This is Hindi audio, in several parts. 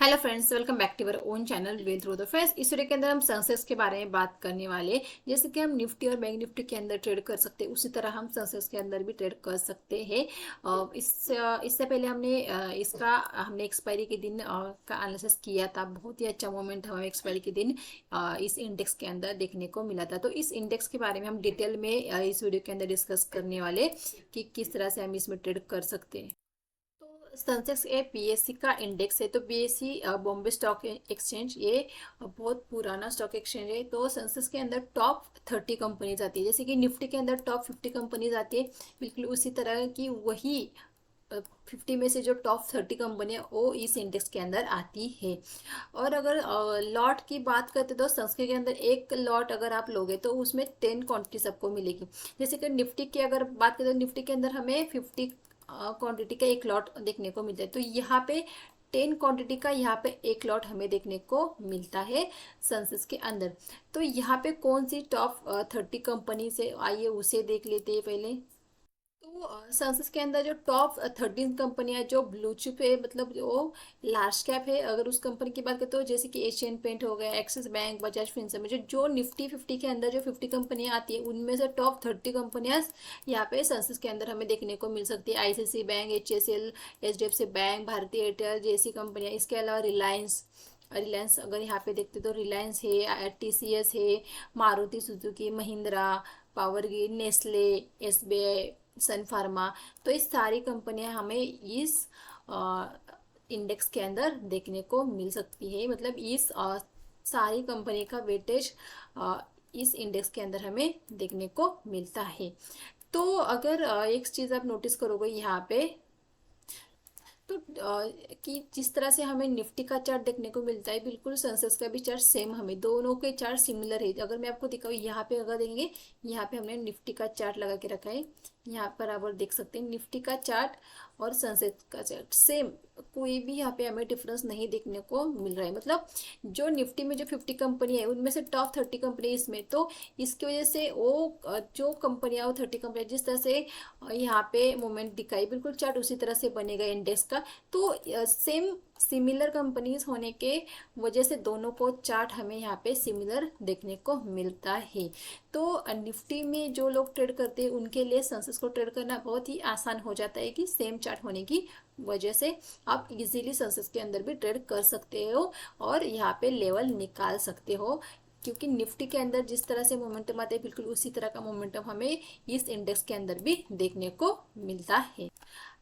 Hello friends, welcome back to our own channel way through the friends. इस वीडियो के अंदर हम सेंसेक्स के बारे में बात करने वाले। जैसे कि हम निफ्टी और बैंक निफ्टी के अंदर ट्रेड कर सकते हैं, उसी तरह हम सेंसेक्स के अंदर भी ट्रेड कर सकते हैं। इससे पहले हमने एक्सपायरी के दिन का एनालिसिस किया था। बहुत ही अच्छा मोमेंट हमें एक्सपायरी के दिन इस इंडेक्स के अंदर देखने को मिला था। तो इस इंडेक्स के बारे में हम डिटेल में इस वीडियो के अंदर डिस्कस करने वाले कि किस तरह से हम इसमें ट्रेड कर सकते हैं। तो सेंसेक्स ए बीएससी का इंडेक्स है। तो बीएससी बॉम्बे स्टॉक एक्सचेंज, ये बहुत पुराना स्टॉक एक्सचेंज है। तो सेंसेक्स के अंदर टॉप 30 कंपनीज आती है, जैसे कि निफ्टी के अंदर टॉप 50 कंपनीज आती है। बिल्कुल उसी तरह की वही 50 में से जो टॉप 30 कंपनियां वो इस इंडेक्स के अंदर आती है। और अगर लॉट की बात करते तो संस्कृत के अंदर एक लॉट अगर आप लोगे तो उसमें 10 क्वांटिटी सबको मिलेगी। जैसे कि निफ्टी की अगर बात करें तो निफ्टी के अंदर हमें 50 क्वांटिटी का एक लॉट देखने को मिलता है। तो यहाँ पे 10 क्वांटिटी का यहाँ पे एक लॉट हमें देखने को मिलता है सेंसेक्स के अंदर। तो यहाँ पे कौन सी टॉप 30 कंपनी से, आइए उसे देख लेते हैं पहले। तो सेंसेक्स के अंदर जो टॉप 13 कंपनियां जो ब्लू चिप है, मतलब जो लार्ज कैप है, अगर उस कंपनी की बात करें तो जैसे कि एशियन पेंट हो गया, एक्सिस बैंक, बजाज फिनसर्व, जो जो निफ्टी 50 के अंदर जो 50 कंपनियां आती है उनमें से टॉप 30 कंपनियां यहाँ पे सेंसेक्स के अंदर हमें देखने को मिल सकती है। ICICI bank, HSL, HDFC bank, भारतीय एयरटेल जैसी कंपनियां। इसके अलावा रिलायंस, रिलायंस अगर यहाँ पे देखते तो रिलायंस है, टीसीएस है, Maruti Suzuki, Mahindra, Power Grid, Nestle, SBI, Sun Pharma. तो इस सारी कंपनियां हमें इस इंडेक्स के अंदर देखने को मिल सकती है। मतलब इस सारी कंपनी का वेटेज इस इंडेक्स के अंदर हमें देखने को मिलता है। तो अगर एक चीज़ आप नोटिस करोगे यहाँ पे, तो कि जिस तरह से हमें निफ्टी का चार्ट देखने को मिलता है, बिल्कुल सेंसेक्स का भी चार्ट सेम, हमें दोनों के चार्ट सिमिलर है। अगर मैं आपको दिखाऊँ यहाँ पे, अगर देखेंगे यहाँ पे हमने निफ्टी का चार्ट लगा के रखा है। यहाँ पर आप देख सकते हैं निफ्टी का चार्ट और सेंसेक्स का चार्ट सेम, कोई भी यहाँ पे हमें डिफरेंस नहीं देखने को मिल रहा है। मतलब जो निफ्टी में जो 50 कंपनी है उनमें से टॉप 30 कंपनी इसमें, तो इसकी वजह से वो जो कंपनियां, वो 30 कंपनियां जिस तरह से यहाँ पे मोमेंट दिखाई, बिल्कुल चार्ट उसी तरह से बनेगा इंडेक्स का। तो सेम सिमिलर कंपनीज होने के वजह से दोनों को चार्ट हमें यहाँ पे सिमिलर देखने को मिलता है। तो निफ्टी में जो लोग ट्रेड करते हैं उनके लिए सेंसेक्स को ट्रेड करना बहुत ही आसान हो जाता है कि सेम चार्ट होने की वजह से आप इजीली सेंसेक्स के अंदर भी ट्रेड कर सकते हो और यहाँ पे लेवल निकाल सकते हो। क्योंकि निफ्टी के अंदर जिस तरह से मोमेंटम आता है, बिल्कुल उसी तरह का मोमेंटम हमें इस इंडेक्स के अंदर भी देखने को मिलता है।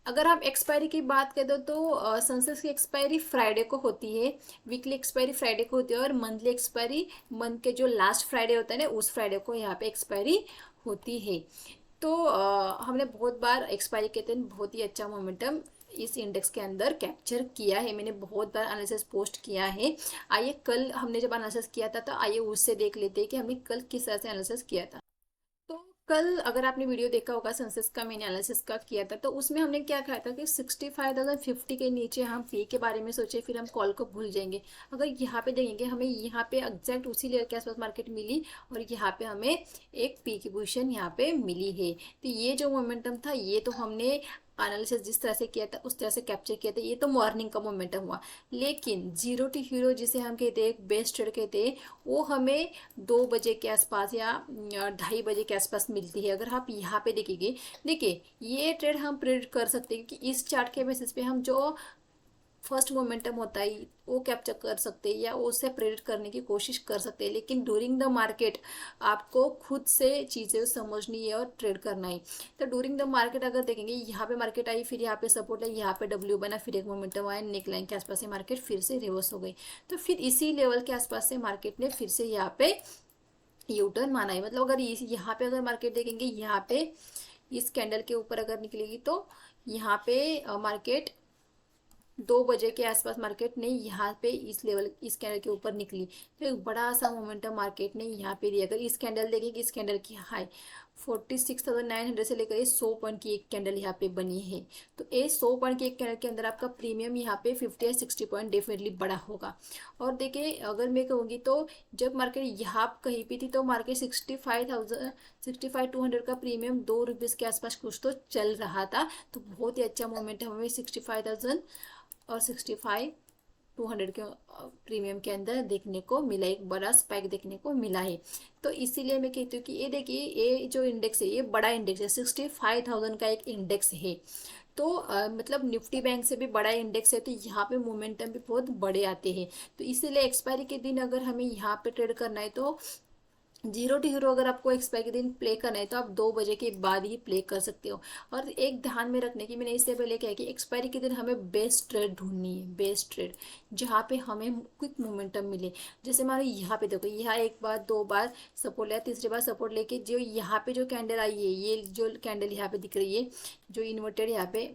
अगर आप एक्सपायरी की बात करें तो सेंसेक्स की एक्सपायरी फ्राइडे को होती है, वीकली एक्सपायरी फ्राइडे को होती है, और मंथली एक्सपायरी मंथ के जो लास्ट फ्राइडे होता है ना, उस फ्राइडे को यहाँ पे एक्सपायरी होती है। तो हमने बहुत बार एक्सपायरी के दिन बहुत ही अच्छा मोमेंटम इस इंडेक्स के अंदर कैप्चर किया है। मैंने बहुत बार एनालिसिस पोस्ट किया है। आइए कल हमने जब एनालिसिस किया था, तो आइए उससे देख लेते हैं कि हमने कल किस तरह से एनालिसिस किया था। तो कल अगर आपने वीडियो देखा होगा सेंसेक्स का, मैंने एनालिसिस का किया था, तो उसमें हमने क्या कहा था कि 65,050 के नीचे हम पी के बारे में सोचे, फिर हम कॉल को भूल जाएंगे। अगर यहाँ पे देखेंगे, हमें यहाँ पे एग्जैक्ट उसी लेवल के आसपास मार्केट मिली और यहाँ पे हमें एक पी की पोजीशन यहाँ पे मिली है। तो ये जो मोमेंटम था, ये तो हमने एनालिसिस जिस तरह से किया था उस तरह से कैप्चर किया था। ये तो मॉर्निंग का मोमेंटम हुआ। लेकिन जीरो टू हीरो जिसे हम कहते हैं, बेस्ट ट्रेड कहते हैं, वो हमें 2 बजे के आसपास या 2:30 बजे के आसपास मिलती है। अगर आप यहाँ पे देखेंगे, देखिए ये ट्रेड हम प्रेडिक्ट कर सकते हैं कि इस चार्ट के बेसिस पे हम जो फर्स्ट मोमेंटम होता है वो कैप्चर कर सकते हैं या उसे प्रेडिक्ट करने की कोशिश कर सकते हैं। लेकिन ड्यूरिंग द मार्केट आपको खुद से चीज़ें समझनी है और ट्रेड करना है। तो ड्यूरिंग द मार्केट अगर देखेंगे, यहाँ पे मार्केट आई, फिर यहाँ पे सपोर्ट है, यहाँ पे डब्ल्यू बना, फिर एक मोमेंटम आया, नेक लाइन के आसपास से मार्केट फिर से रिवर्स हो गई। तो फिर इसी लेवल के आसपास से मार्केट ने फिर से यहाँ पे यू टर्न माना है। मतलब अगर यहाँ पे अगर मार्केट देखेंगे, यहाँ पे इस कैंडल के ऊपर अगर निकलेगी तो यहाँ पे मार्केट 2 बजे के आसपास मार्केट ने यहाँ पे इस लेवल, इस कैंडल के ऊपर निकली, तो एक बड़ा सा मोमेंटम मार्केट ने यहाँ पे दिया। अगर इस कैंडल देखेंगे, इस कैंडल की हाई 46,900 से लेकर 100 पॉइंट की एक कैंडल यहाँ पे बनी है। तो ये 100 पॉइंट की एक कैंडल के अंदर आपका प्रीमियम यहाँ पे 50 या 60 पॉइंट डेफिनेटली बड़ा होगा। और देखिए अगर मैं कहूँगी तो जब मार्केट यहाँ कहीं पे थी तो मार्केट 65,200 का प्रीमियम ₹2 के आसपास कुछ तो चल रहा था। तो बहुत ही अच्छा मोमेंटम हमें 65,000 और 65 200 के प्रीमियम के अंदर देखने को मिला, एक बड़ा स्पाइक देखने को मिला है। तो इसीलिए मैं कहती हूँ कि ये देखिए, ये जो इंडेक्स है ये बड़ा इंडेक्स है, 65,000 का एक इंडेक्स है। तो मतलब निफ्टी बैंक से भी बड़ा इंडेक्स है, तो यहाँ पे मोमेंटम भी बहुत बड़े आते हैं। तो इसीलिए एक्सपायरी के दिन अगर हमें यहाँ पे ट्रेड करना है तो 0 to 0 अगर आपको एक्सपायरी के दिन प्ले करना है तो आप 2 बजे के बाद ही प्ले कर सकते हो। और एक ध्यान में रखने की, मैंने इससे पहले क्या कि एक्सपायरी के दिन हमें बेस्ट ट्रेड ढूंढनी है, बेस्ट ट्रेड जहाँ पे हमें क्विक मोमेंटम मिले। जैसे हमारे यहाँ पे देखो, यहाँ एक बार 2 बार सपोर्ट लिया, तीसरी बार सपोर्ट लेके जो यहाँ पे जो कैंडल आई है, ये जो कैंडल यहाँ पे दिख रही है, जो इन्वर्टेड यहाँ पे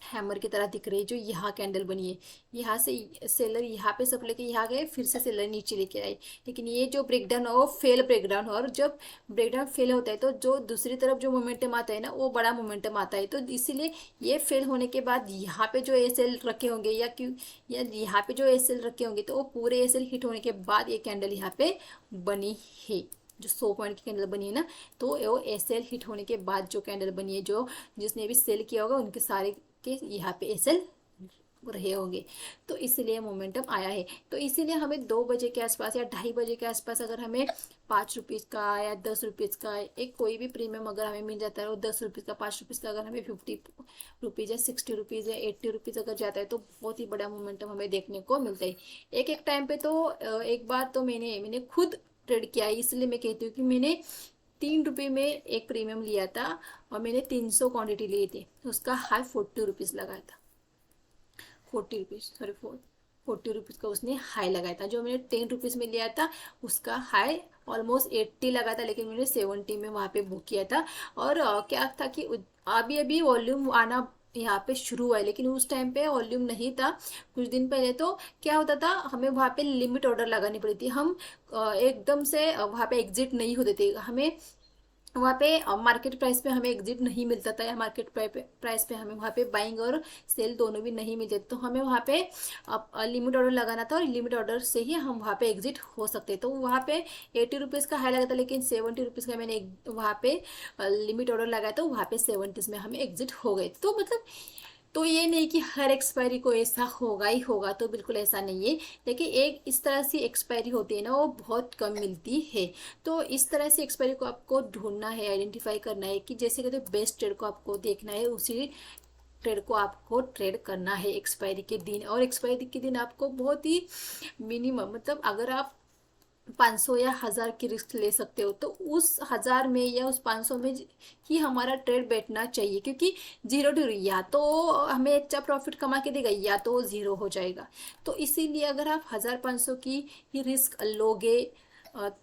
हैमर की तरह दिख रही है, जो यहाँ कैंडल बनी है, यहाँ से सेलर यहाँ पे सब लेके यहाँ गए, फिर से सेलर नीचे लेके आए। लेकिन ये जो ब्रेकडाउन हो, फेल ब्रेकडाउन हो, और जब ब्रेकडाउन फेल होता है तो जो दूसरी तरफ जो मोमेंटम आता है ना, वो बड़ा मोमेंटम आता है। तो इसीलिए ये फेल होने के बाद यहाँ पे जो एसएल रखे होंगे या क्यों, या यहाँ पे जो एसएल रखे होंगे, तो वो पूरे एसएल हिट होने के बाद ये कैंडल यहाँ पे बनी है, जो 100 पॉइंट की कैंडल बनी है ना, तो वो एसएल हिट होने के बाद जो कैंडल बनी है, जो जिसने भी सेल किया होगा उनके सारे के यहाँ पे एसएल रहे होंगे। तो इसीलिए मोमेंटम आया है। तो इसीलिए हमें 2 बजे के आसपास या 2:30 बजे के आसपास अगर हमें 5 रुपीज़ का या 10 रुपीज़ का एक कोई भी प्रीमियम अगर हमें मिल जाता है, और 10 रुपीज़ का, 5 रुपीज़ का, अगर हमें 50 रुपीज़ या 60 रुपीज़ या 80 रुपीज़ अगर जाता है, तो बहुत ही बड़ा मोमेंटम हमें देखने को मिलता है। एक एक टाइम पे तो एक बार तो मैंने खुद ट्रेड किया है, इसलिए मैं कहती हूँ कि मैंने 3 रुपये में एक प्रीमियम लिया था, और मैंने 300 क्वांटिटी लिए थे, उसका हाई 40 रुपीज़ लगाया था। 40 रुपीज़, सॉरी 40 रुपीज़ का उसने हाई लगाया था। जो मैंने 10 रुपीज़ में लिया था उसका हाई ऑलमोस्ट 80 लगा था, लेकिन मैंने 70 में वहाँ पे बुक किया था। और क्या था कि अभी अभी वॉल्यूम आना यहाँ पे शुरू हुआ है, लेकिन उस टाइम पे वॉल्यूम नहीं था। कुछ दिन पहले तो क्या होता था, हमें वहाँ पे लिमिट ऑर्डर लगानी पड़ी थी, हम एकदम से वहाँ पे एग्जिट नहीं होते थे, हमें वहाँ पे मार्केट प्राइस पे हमें एग्जिट नहीं मिलता था, या मार्केट प्राइस पे हमें वहाँ पे बाइंग और सेल दोनों भी नहीं मिलते, तो हमें वहाँ पे लिमिट ऑर्डर लगाना था, और लिमिट ऑर्डर से ही हम वहाँ पे एग्जिट हो सकते। तो वहाँ पे 80 रुपीज़ का हाई लगा था, लेकिन 70 रुपीज़ का मैंने वहाँ पे लिमिट ऑर्डर लगाया, तो वहाँ पे 70 में हमें एग्जिट हो गए। तो मतलब, तो ये नहीं कि हर एक्सपायरी को ऐसा होगा ही होगा, तो बिल्कुल ऐसा नहीं है। लेकिन एक इस तरह से एक्सपायरी होती है ना, वो बहुत कम मिलती है। तो इस तरह से एक्सपायरी को आपको ढूंढना है, आइडेंटिफाई करना है, कि जैसे कहते हैं बेस्ट ट्रेड को आपको देखना है, उसी ट्रेड को आपको ट्रेड करना है एक्सपायरी के दिन। और एक्सपायरी के दिन आपको बहुत ही मिनिमम, मतलब अगर आप 500 या 1000 की रिस्क ले सकते हो, तो उस 1000 में या उस 500 में ही हमारा ट्रेड बैठना चाहिए, क्योंकि 0 to 0 या तो हमें अच्छा प्रॉफिट कमा के देगा, या तो 0 हो जाएगा। तो इसीलिए अगर आप 1000-500 की ही रिस्क लोगे,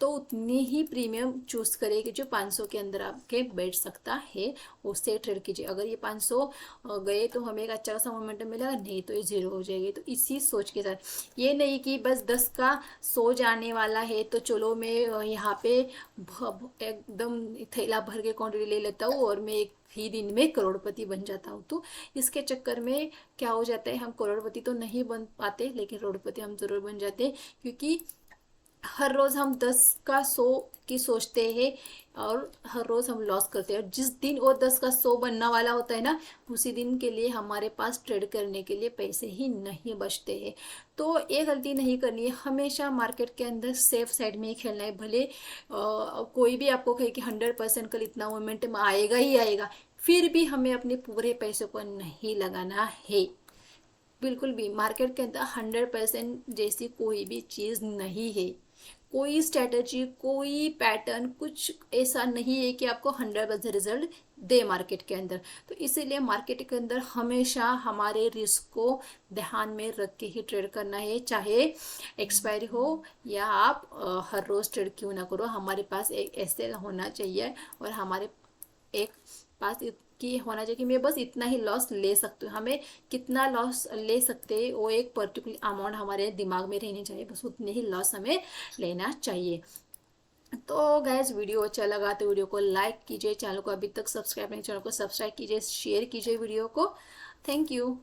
तो उतनी ही प्रीमियम चूज करें जो 500 के अंदर आपके बैठ सकता है, उससे ट्रेड कीजिए। अगर ये 500 गए तो हमें एक अच्छा खासा मोमेंटम मिलेगा, नहीं तो ये 0 हो जाएगी। तो इसी सोच के साथ, ये नहीं कि बस 10 का 100 जाने वाला है तो चलो मैं यहाँ पे एकदम थैला भर के क्वांटिटी ले लेता हूँ और मैं एक ही दिन में करोड़पति बन जाता हूँ। तो इसके चक्कर में क्या हो जाता है, हम करोड़पति तो नहीं बन पाते, लेकिन करोड़पति हम जरूर बन जाते हैं, क्योंकि हर रोज़ हम 10 का 100 की सोचते हैं, और हर रोज़ हम लॉस करते हैं। और जिस दिन वो 10 का 100 बनने वाला होता है ना, उसी दिन के लिए हमारे पास ट्रेड करने के लिए पैसे ही नहीं बचते हैं। तो ये गलती नहीं करनी है, हमेशा मार्केट के अंदर सेफ साइड में ही खेलना है। भले कोई भी आपको कहे कि 100% कल इतना मोमेंटम आएगा ही आएगा, फिर भी हमें अपने पूरे पैसों को नहीं लगाना है। बिल्कुल भी मार्केट के अंदर 100% जैसी कोई भी चीज़ नहीं है। कोई स्ट्रेटजी, कोई पैटर्न, कुछ ऐसा नहीं है कि आपको 100% रिजल्ट दे मार्केट के अंदर। तो इसीलिए मार्केट के अंदर हमेशा हमारे रिस्क को ध्यान में रख के ही ट्रेड करना है, चाहे एक्सपायरी हो या आप हर रोज़ ट्रेड क्यों ना करो। हमारे पास एक ऐसे होना चाहिए, और हमारे एक पास कि होना चाहिए कि मैं बस इतना ही लॉस ले सकती हूँ। हमें कितना लॉस ले सकते हैं वो एक पर्टिकुलर अमाउंट हमारे दिमाग में रहनी चाहिए, बस उतने ही लॉस हमें लेना चाहिए। तो गैस, वीडियो अच्छा लगा तो वीडियो को लाइक कीजिए, चैनल को अभी तक सब्सक्राइब नहीं, चैनल को सब्सक्राइब कीजिए, शेयर कीजिए वीडियो को। Thank you.